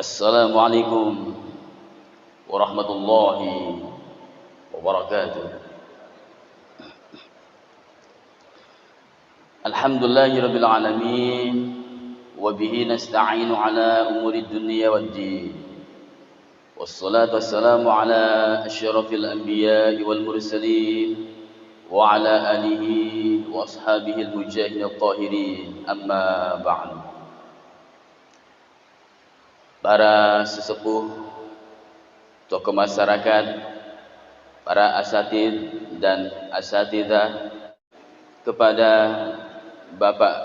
Assalamualaikum warahmatullahi wabarakatuh. Alhamdulillahirabbil alamin wa bihi nasta'inu ala umuri dunya waddin. Wassalatu wassalamu ala asyrafil anbiya'i wal mursalin wa ala alihi wa ashabihi al-mujahidin at-tahirin. Amma ba'du. Para sesepuh, tokoh masyarakat, para asatid dan asatidah, kepada Bapak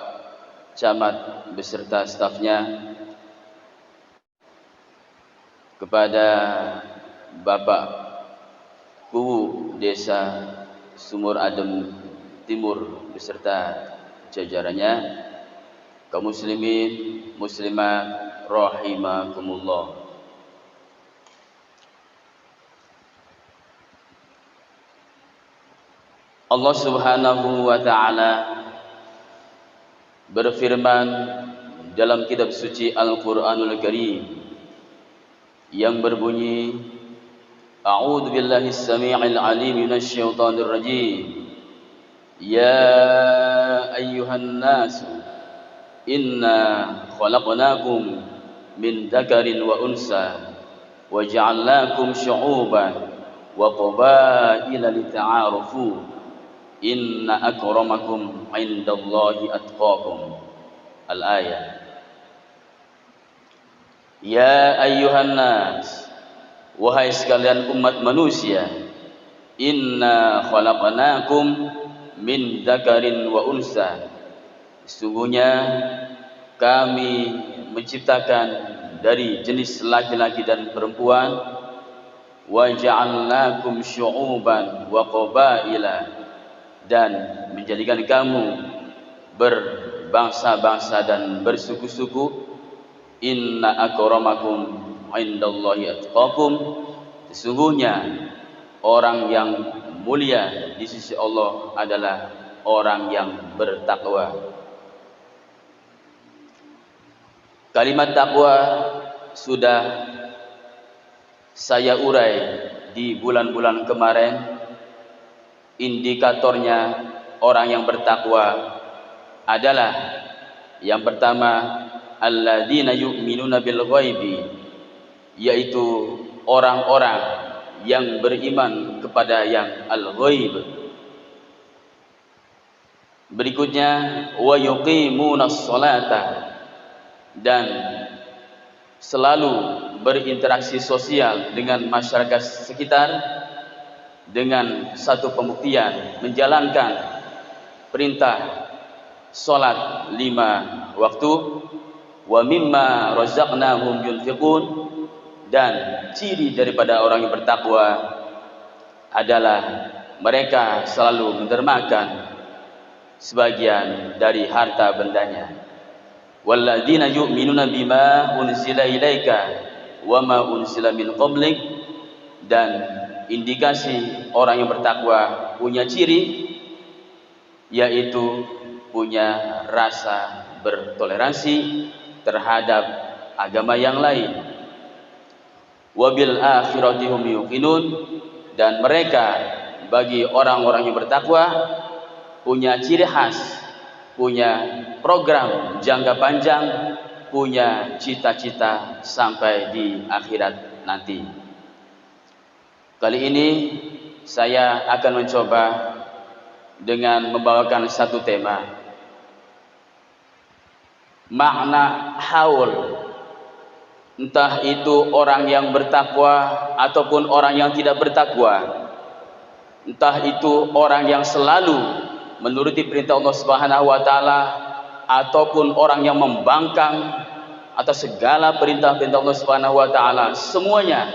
Camat beserta stafnya, kepada Bapak Kuwu Desa Sumur Adem Timur beserta jajarannya, kaum muslimin, muslimat, rahimakumullah. Allah Subhanahu wa ta'ala berfirman dalam kitab suci Al-Qur'anul Karim yang berbunyi, A'udzu billahi as-sami'il 'alim minasy syaithanir rajim. Ya ayyuhan nasu inna khalaqnakum min dzakarin wa unsa wa ja'alnakum syu'uban wa qabaila lita'arafu inna akramakum 'indallahi atqakum. Al-ayat. Ya ayyuhan nas, wahai sekalian umat manusia, inna khalaqnakum min dzakarin wa unsa, sesungguhnya kami menciptakan dari jenis laki-laki dan perempuan, wa ja'alnakum syu'uban wa qabaila, dan menjadikan kamu berbangsa-bangsa dan bersuku-suku. Inna akramakum 'indallahi atqakum, sesungguhnya orang yang mulia di sisi Allah adalah orang yang bertakwa. Kalimat takwa sudah saya urai di bulan-bulan kemarin. Indikatornya orang yang bertakwa adalah yang pertama, alladzina yu'minuna bil ghaibi, yaitu orang-orang yang beriman kepada yang al-ghaib. Berikutnya, wa yuqimunas sholata, dan selalu berinteraksi sosial dengan masyarakat sekitar dengan satu pembuktian, menjalankan perintah salat 5 waktu, wa mimma razaqnahum yunfiqun, dan ciri daripada orang yang bertakwa adalah mereka selalu mendermakan sebagian dari harta bendanya. Walladzina yu'minuna bima unzila ilaika wa ma unzila min qablik, dan indikasi orang yang bertakwa punya ciri, yaitu punya rasa bertoleransi terhadap agama yang lain. Wabil akhirati hum yuqinun, dan mereka bagi orang-orang yang bertakwa punya ciri khas, punya program jangka panjang, punya cita-cita sampai di akhirat nanti. Kali ini saya akan mencoba dengan membawakan satu tema, makna haul. Entah itu orang yang bertakwa ataupun orang yang tidak bertakwa, entah itu orang yang selalu menuruti perintah Allah Subhanahu wa ta'ala ataupun orang yang membangkang atas segala perintah-perintah Allah Subhanahu wa ta'ala, semuanya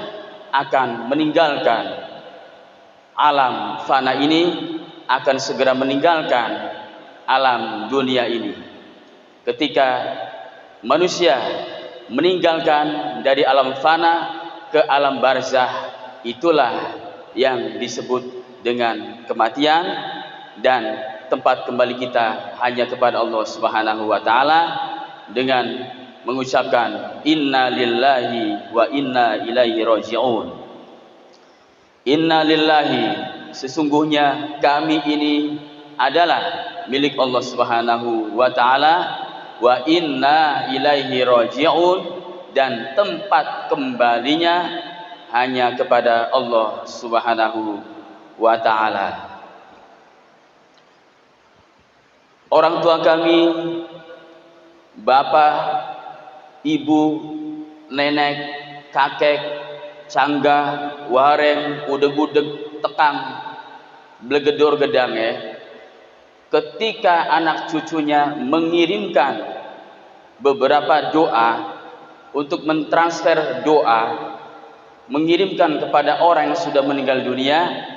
akan meninggalkan alam fana ini, akan segera meninggalkan alam dunia ini. Ketika manusia meninggalkan dari alam fana ke alam barzah, itulah yang disebut dengan kematian, dan tempat kembali kita hanya kepada Allah Subhanahu wa ta'ala dengan mengucapkan inna lillahi wa inna ilaihi raji'un. Inna lillahi, sesungguhnya kami ini adalah milik Allah Subhanahu wa taala, wa inna ilaihi raji'un, dan tempat kembalinya hanya kepada Allah Subhanahu wa taala. Orang tua kami, bapak, ibu, nenek, kakek, cangga, wareng, udeg-udeg, tekang, blegedor gedang ketika anak cucunya mengirimkan beberapa doa untuk mentransfer doa, mengirimkan kepada orang yang sudah meninggal dunia,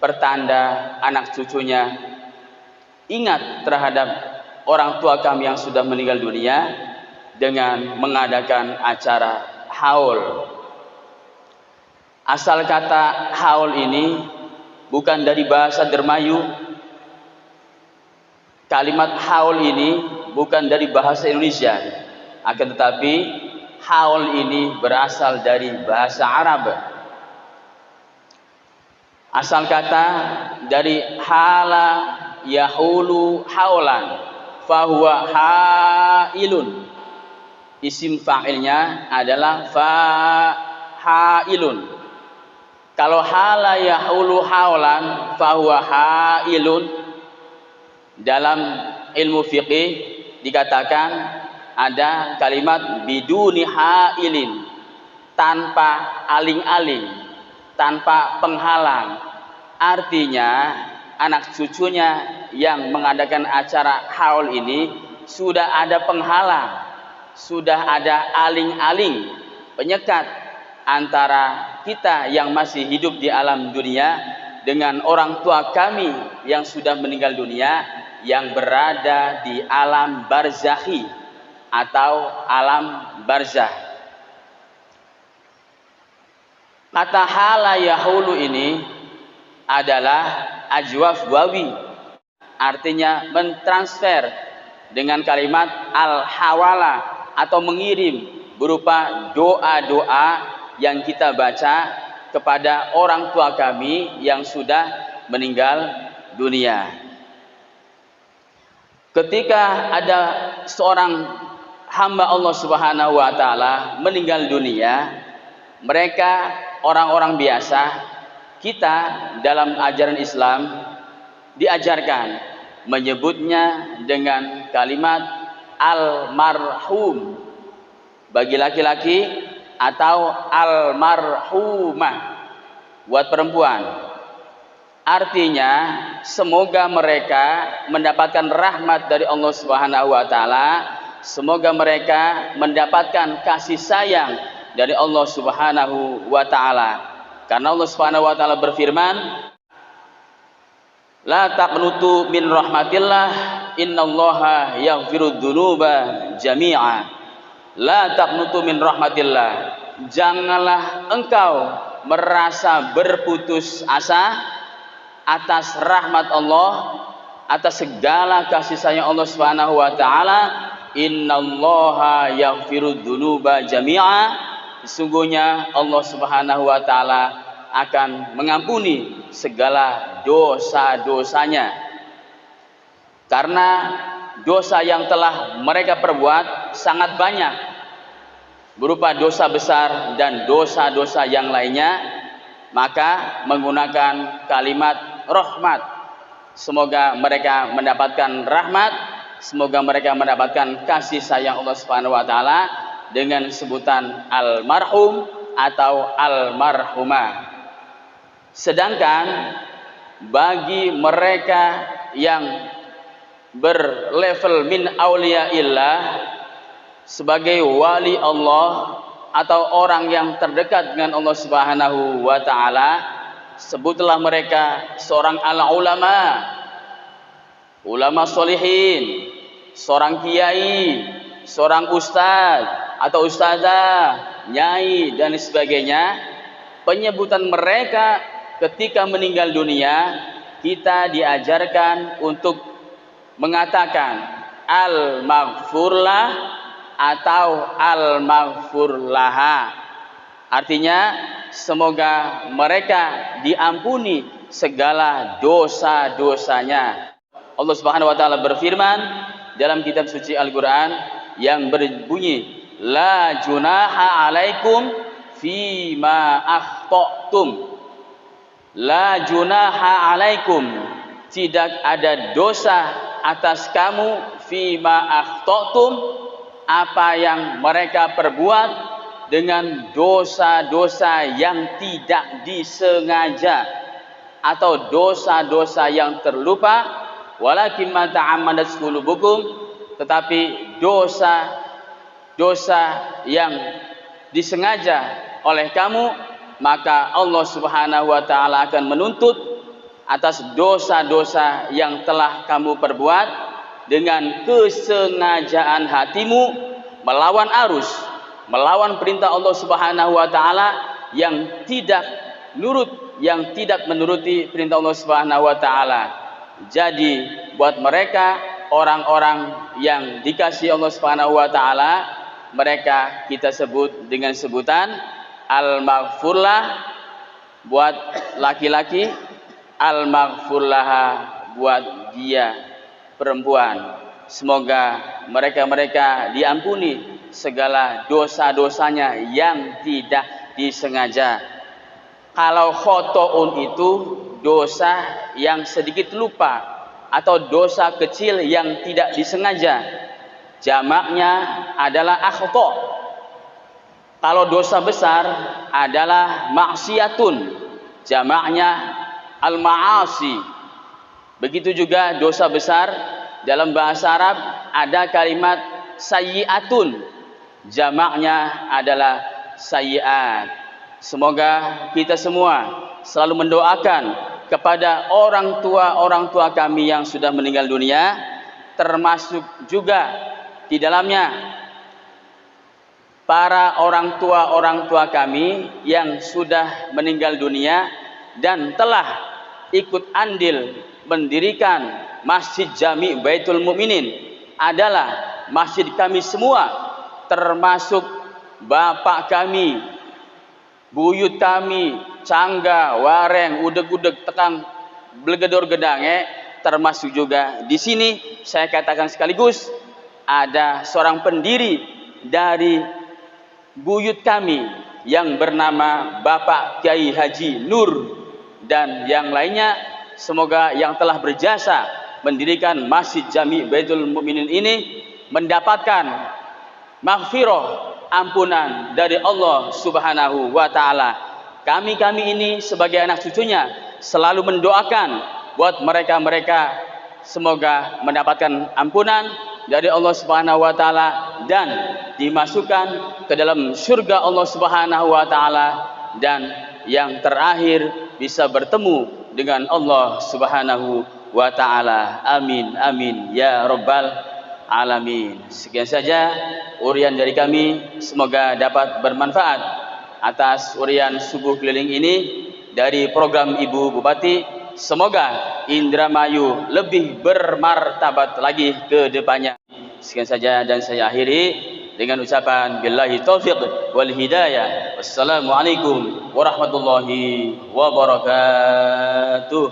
pertanda anak cucunya ingat terhadap orang tua kami yang sudah meninggal dunia dengan mengadakan acara haul. Asal kata haul ini bukan dari bahasa Dermayu. Kalimat haul ini bukan dari bahasa Indonesia, akan tetapi haul ini berasal dari bahasa Arab. Asal kata dari hala yahulu haulan fahuwa hailun. Isim fa'ilnya adalah fa'ilun. Kalau hala yahulu haulan fahuwa hailun, dalam ilmu fiqih dikatakan ada kalimat biduni hailin, tanpa aling-aling, tanpa penghalang. Artinya anak cucunya yang mengadakan acara haul ini sudah ada penghalang, sudah ada aling-aling, penyekat antara kita yang masih hidup di alam dunia dengan orang tua kami yang sudah meninggal dunia, yang berada di alam barzakhi atau alam barzah. Kata hala yahulu ini adalah ajwaf wawi, artinya mentransfer dengan kalimat al-hawala atau mengirim berupa doa-doa yang kita baca kepada orang tua kami yang sudah meninggal dunia. Ketika ada seorang hamba Allah Subhanahu wa taala meninggal dunia, mereka orang-orang biasa, kita dalam ajaran Islam diajarkan menyebutnya dengan kalimat almarhum bagi laki-laki atau almarhumah buat perempuan. Artinya semoga mereka mendapatkan rahmat dari Allah Subhanahu wa taala, semoga mereka mendapatkan kasih sayang dari Allah Subhanahu wa taala. Karena Allah Subhanahu wa taala berfirman, la taqnutu min rahmatillah innallaha yaghfirudz dzunuba jami'a. La taqnutu min rahmatillah, janganlah engkau merasa berputus asa atas rahmat Allah, atas segala kasih sayang Allah Subhanahu wa taala. Innallaha yaghfirudz dzunuba jami'a, sesungguhnya Allah Subhanahu wa taala akan mengampuni segala dosa-dosanya. Karena dosa yang telah mereka perbuat sangat banyak, berupa dosa besar dan dosa-dosa yang lainnya, maka menggunakan kalimat rahmat, semoga mereka mendapatkan rahmat, semoga mereka mendapatkan kasih sayang Allah Subhanahu wa taala, dengan sebutan almarhum atau almarhumah. Sedangkan bagi mereka yang berlevel min auliyaillah, sebagai wali Allah atau orang yang terdekat dengan Allah Subhanahu wa taala, sebutlah mereka seorang ulama, ulama solihin, seorang kiai, seorang ustadz atau ustazah, nyai dan sebagainya. Penyebutan mereka ketika meninggal dunia, kita diajarkan untuk mengatakan al-maghfurlah atau al-maghfur laha. Artinya semoga mereka diampuni segala dosa-dosanya. Allah Subhanahu wa taala berfirman dalam kitab suci Al-Qur'an yang berbunyi, la junaha alaikum fima akhtatum. La junaha alaikum, tidak ada dosa atas kamu fima akhtatum, apa yang mereka perbuat dengan dosa-dosa yang tidak disengaja atau dosa-dosa yang terlupa, walakin ma ta'ammadat qulubukum, tetapi dosa-dosa yang disengaja oleh kamu, maka Allah Subhanahu wa taala akan menuntut atas dosa-dosa yang telah kamu perbuat dengan kesengajaan hatimu melawan arus, melawan perintah Allah Subhanahu wa taala yang tidak menuruti perintah Allah Subhanahu wa taala. Jadi buat mereka orang-orang yang dikasihi Allah Subhanahu wa taala, mereka kita sebut dengan sebutan al-maghfurlah buat laki-laki, al-maghfurlaha buat dia perempuan. Semoga mereka diampuni segala dosa-dosanya yang tidak disengaja. Kalau khotoun itu dosa yang sedikit lupa atau dosa kecil yang tidak disengaja. Jamaknya adalah akhto. Kalau dosa besar adalah maksiatun, jamaknya al-ma'asi. Begitu juga dosa besar dalam bahasa Arab ada kalimat sayyi'atun, jamaknya adalah sayyi'at. Semoga kita semua selalu mendoakan kepada orang tua kami yang sudah meninggal dunia, termasuk juga di dalamnya para orang tua kami yang sudah meninggal dunia dan telah ikut andil mendirikan Masjid Jami' Baitul Mukminin, adalah masjid kami semua, termasuk bapak kami, buyut kami, cangga, wareng, udeg-udeg, tekang, blegedor gedange, termasuk juga di sini saya katakan sekaligus ada seorang pendiri dari buyut kami yang bernama Bapak Kiai Haji Nur dan yang lainnya. Semoga yang telah berjasa mendirikan Masjid Jami' Baitul Mukminin ini mendapatkan maghfirah, ampunan dari Allah Subhanahu wa taala. Kami ini sebagai anak cucunya selalu mendoakan buat mereka semoga mendapatkan ampunan dari Allah Subhanahu wa taala dan dimasukkan ke dalam surga Allah Subhanahu wa taala, dan yang terakhir bisa bertemu dengan Allah Subhanahu wa taala. Amin amin ya rabbal alamin. Sekian saja urian dari kami, semoga dapat bermanfaat atas urian subuh keliling ini dari program Ibu Bupati. Semoga Indramayu lebih bermartabat lagi ke depannya. Sekian saja dan saya akhiri dengan ucapan billahi taufiq wal hidayah. Wassalamualaikum warahmatullahi wabarakatuh.